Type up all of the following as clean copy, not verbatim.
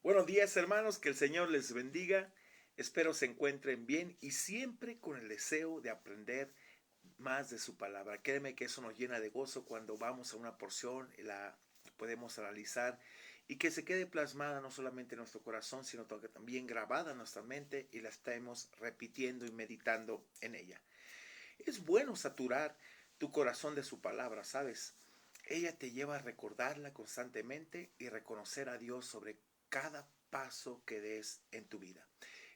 Buenos días, hermanos, que el Señor les bendiga. Espero se encuentren bien y siempre con el deseo de aprender más de su palabra. Créeme que eso nos llena de gozo cuando vamos a una porción y la podemos analizar y que se quede plasmada no solamente en nuestro corazón, sino que también grabada en nuestra mente y la estemos repitiendo y meditando en ella. Es bueno saturar tu corazón de su palabra, ¿sabes? Ella te lleva a recordarla constantemente y reconocer a Dios sobre cada paso que des en tu vida.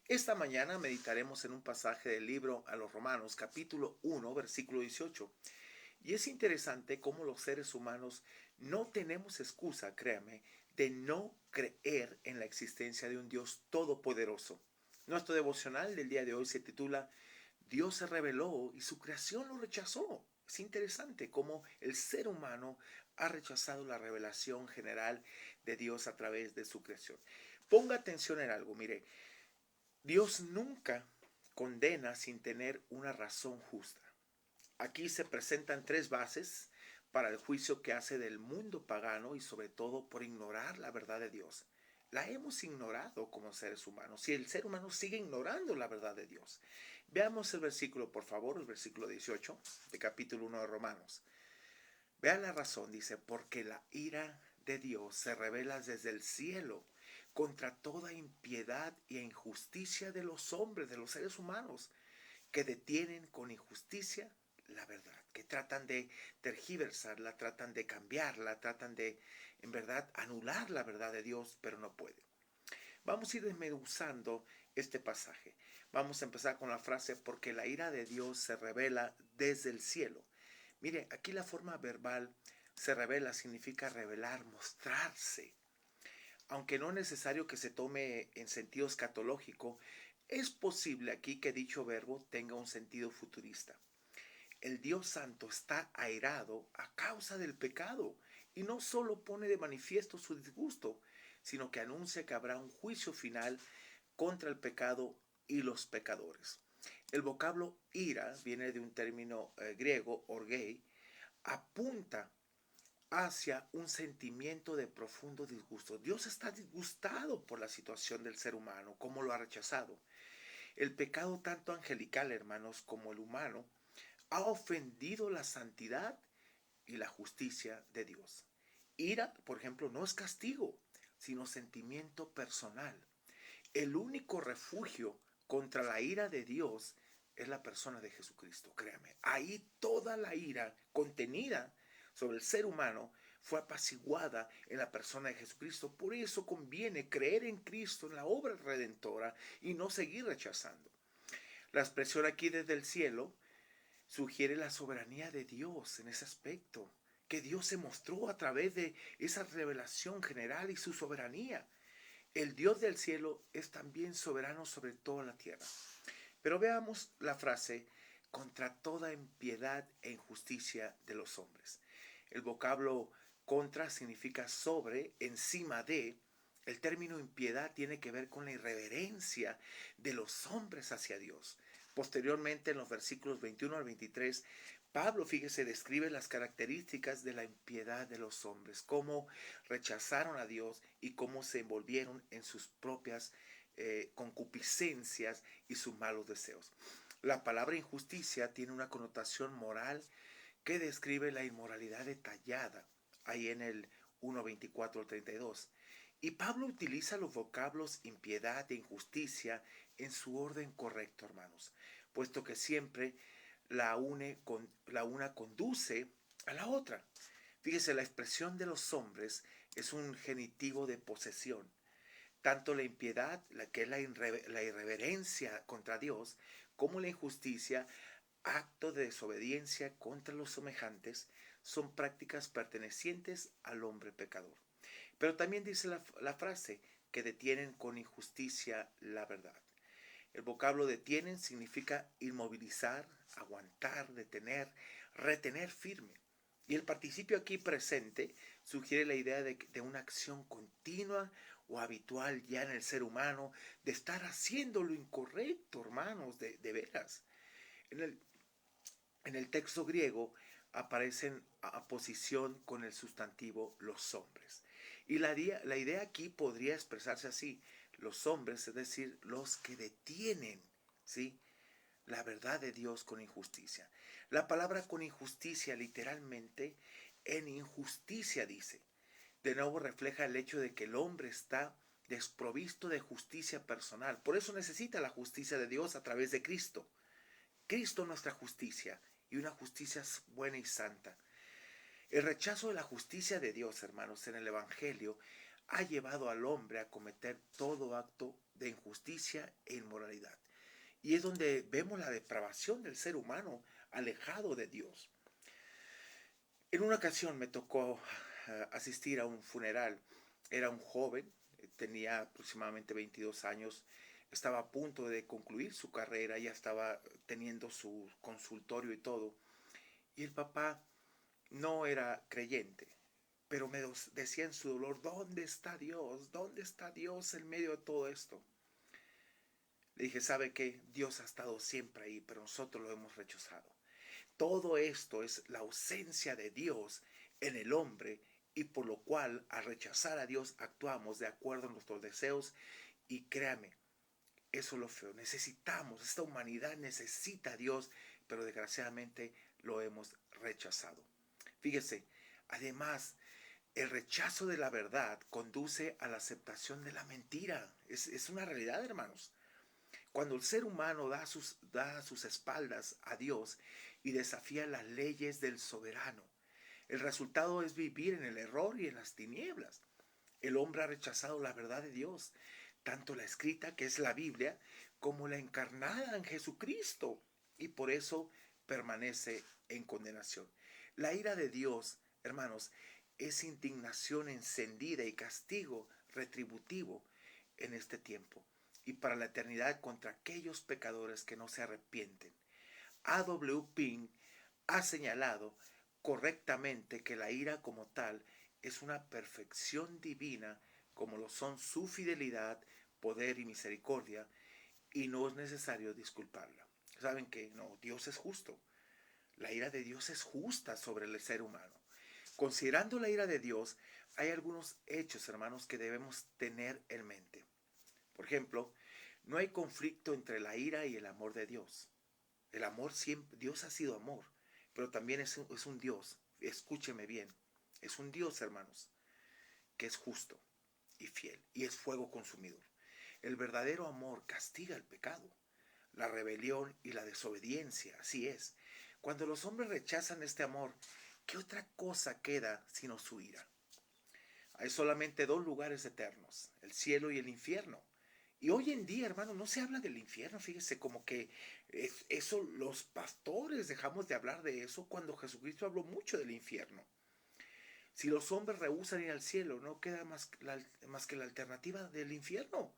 Esta mañana meditaremos en un pasaje del libro a los Romanos, capítulo 1, versículo 18. Y es interesante cómo los seres humanos no tenemos excusa, créame, de no creer en la existencia de un Dios todopoderoso. Nuestro devocional del día de hoy se titula Dios se reveló y su creación lo rechazó. Es interesante cómo el ser humano ha rechazado la revelación general de Dios a través de su creación. Ponga atención en algo, mire, Dios nunca condena sin tener una razón justa. Aquí se presentan tres bases para el juicio que hace del mundo pagano y sobre todo por ignorar la verdad de Dios. La hemos ignorado como seres humanos y el ser humano sigue ignorando la verdad de Dios. Veamos el versículo, por favor, el versículo 18 de capítulo 1 de Romanos. Vea la razón, dice, porque la ira de Dios se revela desde el cielo contra toda impiedad e injusticia de los hombres, de los seres humanos, que detienen con injusticia la verdad, que tratan de tergiversarla, tratan de cambiarla, tratan de, en verdad, anular la verdad de Dios, pero no pueden. Vamos a ir desmenuzando este pasaje. Vamos a empezar con la frase, porque la ira de Dios se revela desde el cielo. Mire, aquí la forma verbal se revela significa revelar, mostrarse. Aunque no es necesario que se tome en sentido escatológico, es posible aquí que dicho verbo tenga un sentido futurista. El Dios Santo está airado a causa del pecado y no solo pone de manifiesto su disgusto, sino que anuncia que habrá un juicio final contra el pecado y los pecadores. El vocablo ira viene de un término griego, orgei, apunta hacia un sentimiento de profundo disgusto. Dios está disgustado por la situación del ser humano, como lo ha rechazado. El pecado tanto angelical, hermanos, como el humano, ha ofendido la santidad y la justicia de Dios. Ira, por ejemplo, no es castigo, sino sentimiento personal. El único refugio contra la ira de Dios es la persona de Jesucristo, créame. Ahí toda la ira contenida sobre el ser humano fue apaciguada en la persona de Jesucristo. Por eso conviene creer en Cristo, en la obra redentora, y no seguir rechazando. La expresión aquí desde el cielo sugiere la soberanía de Dios en ese aspecto, que Dios se mostró a través de esa revelación general y su soberanía. El Dios del cielo es también soberano sobre toda la tierra. Pero veamos la frase contra toda impiedad e injusticia de los hombres. El vocablo contra significa sobre, encima de. El término impiedad tiene que ver con la irreverencia de los hombres hacia Dios. Posteriormente, en los versículos 21 al 23, Pablo, fíjese, describe las características de la impiedad de los hombres, cómo rechazaron a Dios y cómo se envolvieron en sus propias concupiscencias y sus malos deseos. La palabra injusticia tiene una connotación moral que describe la inmoralidad detallada, ahí en el 1.24 al 32. Y Pablo utiliza los vocablos impiedad e injusticia en su orden correcto, hermanos, puesto que siempre la una conduce a la otra. Fíjese, la expresión de los hombres es un genitivo de posesión. Tanto la impiedad, que es la irreverencia contra Dios, como la injusticia, acto de desobediencia contra los semejantes, son prácticas pertenecientes al hombre pecador. Pero también dice la frase que detienen con injusticia la verdad. El vocablo detienen significa inmovilizar, aguantar, detener, retener firme. Y el participio aquí presente sugiere la idea de una acción continua o habitual ya en el ser humano, de estar haciendo lo incorrecto, hermanos, de veras. En el, en el texto griego aparecen a posición con el sustantivo los hombres. Y la idea aquí podría expresarse así: los hombres, es decir, los que detienen, ¿sí?, la verdad de Dios con injusticia. La palabra con injusticia literalmente en injusticia dice. De nuevo refleja el hecho de que el hombre está desprovisto de justicia personal. Por eso necesita la justicia de Dios a través de Cristo. Cristo nuestra justicia, y una justicia buena y santa. El rechazo de la justicia de Dios, hermanos, en el Evangelio ha llevado al hombre a cometer todo acto de injusticia e inmoralidad. Y es donde vemos la depravación del ser humano alejado de Dios. En una ocasión me tocó asistir a un funeral. Era un joven, tenía aproximadamente 22 años, estaba a punto de concluir su carrera, ya estaba teniendo su consultorio y todo. Y el papá no era creyente, pero me decía en su dolor: ¿dónde está Dios? ¿Dónde está Dios en medio de todo esto? Le dije: ¿sabe qué? Dios ha estado siempre ahí, pero nosotros lo hemos rechazado. Todo esto es la ausencia de Dios en el hombre, y por lo cual al rechazar a Dios actuamos de acuerdo a nuestros deseos. Y créame, eso es lo feo. Necesitamos, esta humanidad necesita a Dios, pero desgraciadamente lo hemos rechazado. Fíjese, además, el rechazo de la verdad conduce a la aceptación de la mentira. Es una realidad, hermanos. Cuando el ser humano da sus espaldas a Dios y desafía las leyes del soberano, el resultado es vivir en el error y en las tinieblas. El hombre ha rechazado la verdad de Dios, tanto la escrita, que es la Biblia, como la encarnada en Jesucristo, y por eso permanece en condenación. La ira de Dios, hermanos, es indignación encendida y castigo retributivo en este tiempo y para la eternidad contra aquellos pecadores que no se arrepienten. A.W. Pink ha señalado correctamente que la ira como tal es una perfección divina, como lo son su fidelidad, poder y misericordia, y no es necesario disculparla. ¿Saben qué? No, Dios es justo. La ira de Dios es justa sobre el ser humano. Considerando la ira de Dios, hay algunos hechos, hermanos, que debemos tener en mente. Por ejemplo, no hay conflicto entre la ira y el amor de Dios. El amor siempre, Dios ha sido amor, pero también es un Dios, escúcheme bien, es un Dios, hermanos, que es justo y fiel y es fuego consumidor. El verdadero amor castiga el pecado, la rebelión y la desobediencia, así es. Cuando los hombres rechazan este amor, ¿qué otra cosa queda sino su ira? Hay solamente dos lugares eternos, el cielo y el infierno. Y hoy en día, hermano, no se habla del infierno, fíjese, como que eso, los pastores dejamos de hablar de eso cuando Jesucristo habló mucho del infierno. Si los hombres rehúsan ir al cielo, no queda más que la alternativa del infierno.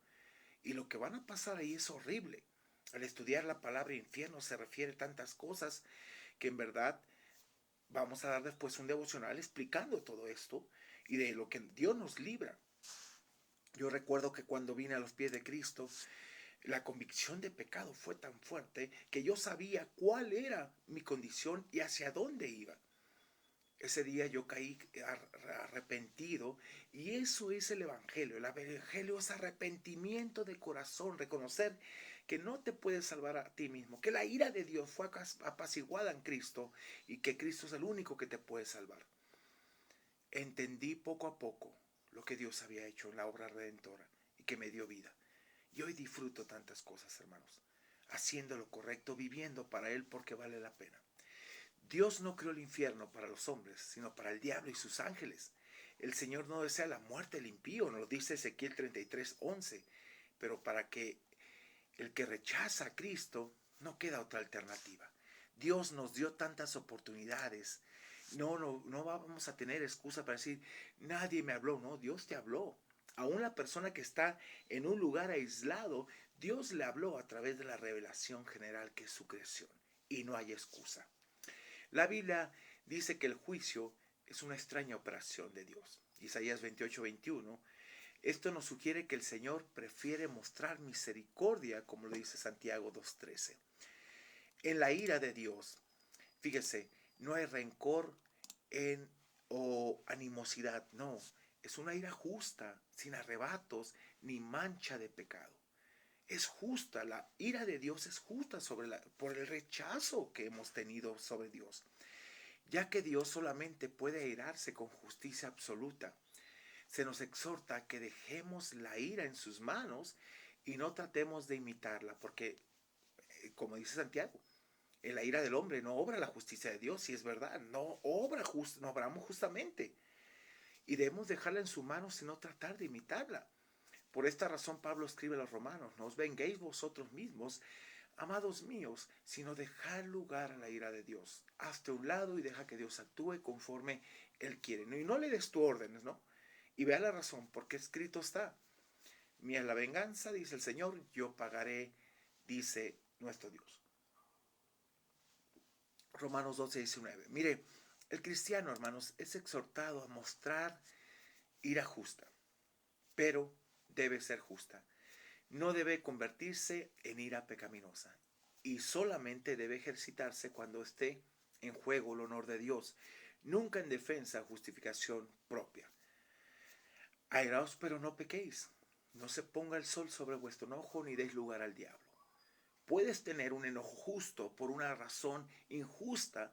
Y lo que van a pasar ahí es horrible. Al estudiar la palabra infierno se refiere a tantas cosas que en verdad vamos a dar después un devocional explicando todo esto y de lo que Dios nos libra. Yo recuerdo que cuando vine a los pies de Cristo, la convicción de pecado fue tan fuerte que yo sabía cuál era mi condición y hacia dónde iba. Ese día yo caí arrepentido, y eso es el Evangelio. El Evangelio es arrepentimiento de corazón, reconocer que no te puedes salvar a ti mismo, que la ira de Dios fue apaciguada en Cristo y que Cristo es el único que te puede salvar. Entendí poco a poco lo que Dios había hecho en la obra redentora y que me dio vida. Y hoy disfruto tantas cosas, hermanos, haciendo lo correcto, viviendo para Él porque vale la pena. Dios no creó el infierno para los hombres, sino para el diablo y sus ángeles. El Señor no desea la muerte del impío, nos lo dice Ezequiel 33:11, pero para que el que rechaza a Cristo no queda otra alternativa. Dios nos dio tantas oportunidades. No vamos a tener excusa para decir, nadie me habló. No, Dios te habló. Aún la persona que está en un lugar aislado, Dios le habló a través de la revelación general que es su creación. Y no hay excusa. La Biblia dice que el juicio es una extraña operación de Dios. Isaías 28:21. Esto nos sugiere que el Señor prefiere mostrar misericordia, como lo dice Santiago 2:13. En la ira de Dios, fíjese, no hay rencor o animosidad, no. es una ira justa, sin arrebatos ni mancha de pecado. Es justa, la ira de Dios es justa por el rechazo que hemos tenido sobre Dios, ya que Dios solamente puede airarse con justicia absoluta. Se nos exhorta a que dejemos la ira en sus manos y no tratemos de imitarla, porque, como dice Santiago, en la ira del hombre no obra la justicia de Dios, si es verdad, no obramos justamente. Y debemos dejarla en su mano sin no tratar de imitarla. Por esta razón Pablo escribe a los romanos: no os venguéis vosotros mismos, amados míos, sino dejad lugar a la ira de Dios. Hazte a un lado y deja que Dios actúe conforme Él quiere. Y no le des tu órdenes, ¿no? Y vea la razón, porque escrito está: mía es la venganza, dice el Señor, yo pagaré, dice nuestro Dios. Romanos 12:19. Mire, el cristiano, hermanos, es exhortado a mostrar ira justa, pero debe ser justa. No debe convertirse en ira pecaminosa y solamente debe ejercitarse cuando esté en juego el honor de Dios, nunca en defensa o justificación propia. Airaos, pero no pequéis. No se ponga el sol sobre vuestro enojo ni deis lugar al diablo. Puedes tener un enojo justo por una razón injusta,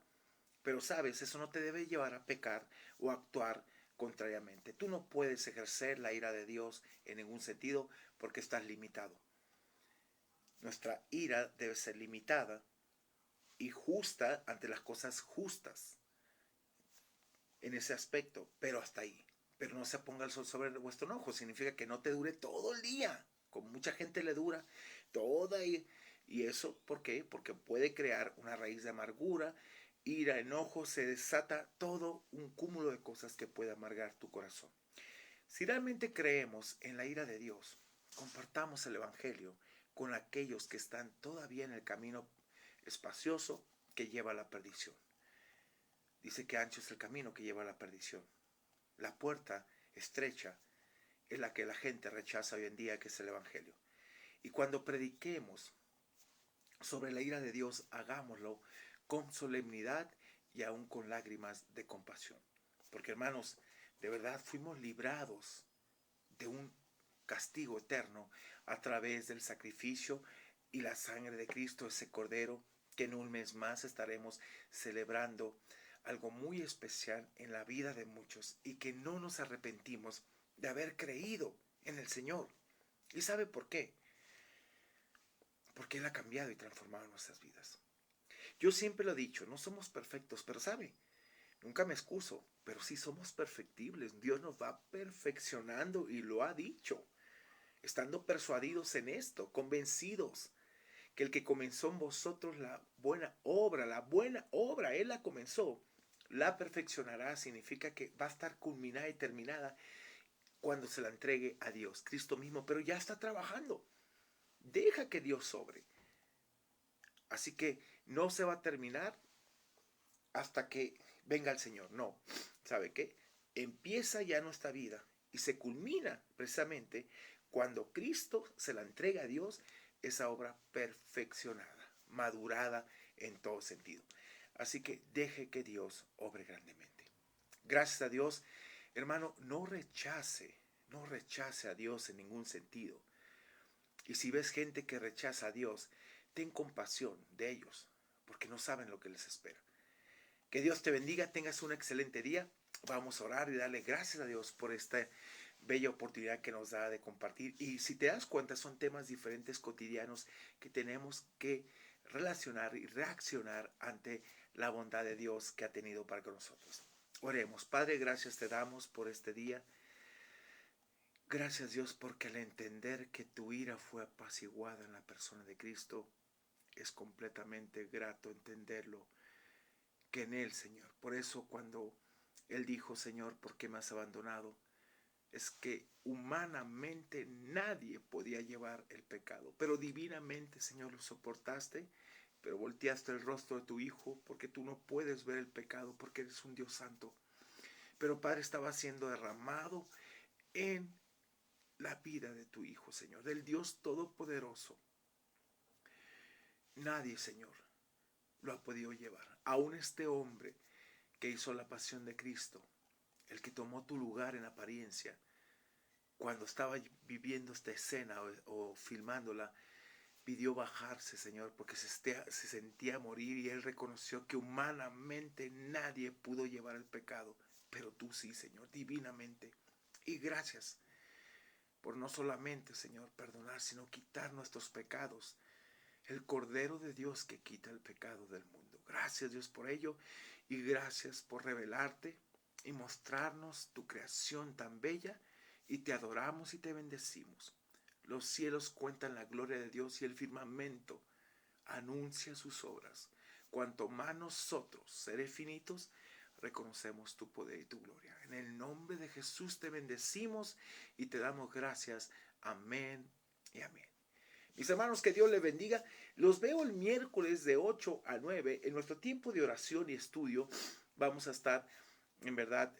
pero sabes, eso no te debe llevar a pecar o a actuar contrariamente. Tú no puedes ejercer la ira de Dios en ningún sentido porque estás limitado. Nuestra ira debe ser limitada y justa ante las cosas justas en ese aspecto, pero hasta ahí. Pero no se ponga el sol sobre vuestro enojo, significa que no te dure todo el día, como mucha gente le dura toda. Y eso, ¿por qué? Porque puede crear una raíz de amargura, ira, enojo, se desata todo un cúmulo de cosas que puede amargar tu corazón. Si realmente creemos en la ira de Dios, compartamos el Evangelio con aquellos que están todavía en el camino espacioso que lleva a la perdición. Dice que ancho es el camino que lleva a la perdición. La puerta estrecha es la que la gente rechaza hoy en día, que es el Evangelio. Y cuando prediquemos sobre la ira de Dios, hagámoslo con solemnidad y aún con lágrimas de compasión. Porque, hermanos, de verdad fuimos librados de un castigo eterno a través del sacrificio y la sangre de Cristo, ese Cordero, que en un mes más estaremos celebrando algo muy especial en la vida de muchos y que no nos arrepentimos de haber creído en el Señor. ¿Y sabe por qué? Porque Él ha cambiado y transformado nuestras vidas. Yo siempre lo he dicho, no somos perfectos, pero ¿sabe? Nunca me excuso, pero sí somos perfectibles. Dios nos va perfeccionando y lo ha dicho, estando persuadidos en esto, convencidos que el que comenzó en vosotros la buena obra, Él la comenzó, la perfeccionará. Significa que va a estar culminada y terminada cuando se la entregue a Dios, Cristo mismo, pero ya está trabajando. Deja que Dios sobre. Así que no se va a terminar hasta que venga el Señor. No, ¿sabe qué? Empieza ya nuestra vida y se culmina precisamente cuando Cristo se la entrega a Dios, esa obra perfeccionada, madurada en todo sentido. Así que deje que Dios obre grandemente. Gracias a Dios, hermano, no rechace a Dios en ningún sentido. Y si ves gente que rechaza a Dios, ten compasión de ellos, porque no saben lo que les espera. Que Dios te bendiga, tengas un excelente día. Vamos a orar y darle gracias a Dios por esta bella oportunidad que nos da de compartir. Y si te das cuenta, son temas diferentes, cotidianos, que tenemos que relacionar y reaccionar ante la bondad de Dios que ha tenido para con nosotros. Oremos. Padre, gracias te damos por este día. Gracias, Dios, porque al entender que tu ira fue apaciguada en la persona de Cristo, es completamente grato entenderlo, que en Él, Señor. Por eso cuando Él dijo: Señor, ¿por qué me has abandonado? Es que humanamente nadie podía llevar el pecado, pero divinamente, Señor, lo soportaste, pero volteaste el rostro de tu Hijo, porque tú no puedes ver el pecado, porque eres un Dios santo. Pero, Padre, estaba siendo derramado en la vida de tu Hijo, Señor, del Dios Todopoderoso. Nadie, Señor, lo ha podido llevar. Aún este hombre que hizo la pasión de Cristo, el que tomó tu lugar en apariencia, cuando estaba viviendo esta escena o filmándola, pidió bajarse, Señor, porque se sentía morir y Él reconoció que humanamente nadie pudo llevar el pecado, pero tú sí, Señor, divinamente. Y gracias por no solamente, Señor, perdonar, sino quitar nuestros pecados. El Cordero de Dios que quita el pecado del mundo. Gracias, Dios, por ello, y gracias por revelarte y mostrarnos tu creación tan bella, y te adoramos y te bendecimos. Los cielos cuentan la gloria de Dios y el firmamento anuncia sus obras. Cuanto más nosotros, seres finitos, reconocemos tu poder y tu gloria. En el nombre de Jesús te bendecimos y te damos gracias. Amén y amén. Mis hermanos, que Dios les bendiga. Los veo el miércoles de 8 a 9 en nuestro tiempo de oración y estudio. Vamos a estar, en verdad,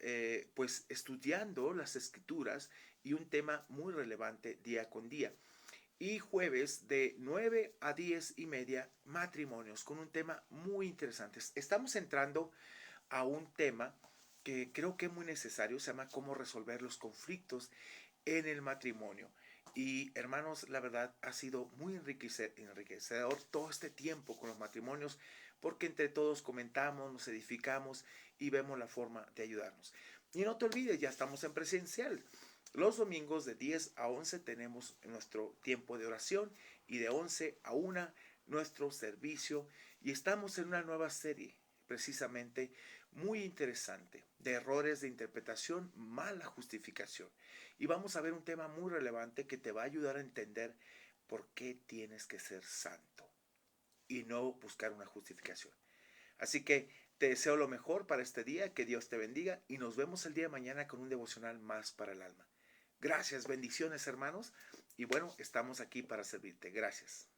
pues estudiando las escrituras y un tema muy relevante día con día. Y jueves de 9 a 10 y media, matrimonios, con un tema muy interesante. Estamos entrando a un tema que creo que es muy necesario, se llama cómo resolver los conflictos en el matrimonio. Y hermanos, la verdad ha sido muy enriquecedor todo este tiempo con los matrimonios, porque entre todos comentamos, nos edificamos y vemos la forma de ayudarnos. Y no te olvides, ya estamos en presencial. Los domingos de 10 a 11 tenemos nuestro tiempo de oración y de 11 a 1 nuestro servicio. Y estamos en una nueva serie, precisamente muy interesante, de errores de interpretación, mala justificación. Y vamos a ver un tema muy relevante que te va a ayudar a entender por qué tienes que ser santo y no buscar una justificación. Así que te deseo lo mejor para este día, que Dios te bendiga y nos vemos el día de mañana con un devocional más para el alma. Gracias, bendiciones hermanos, y bueno, estamos aquí para servirte. Gracias.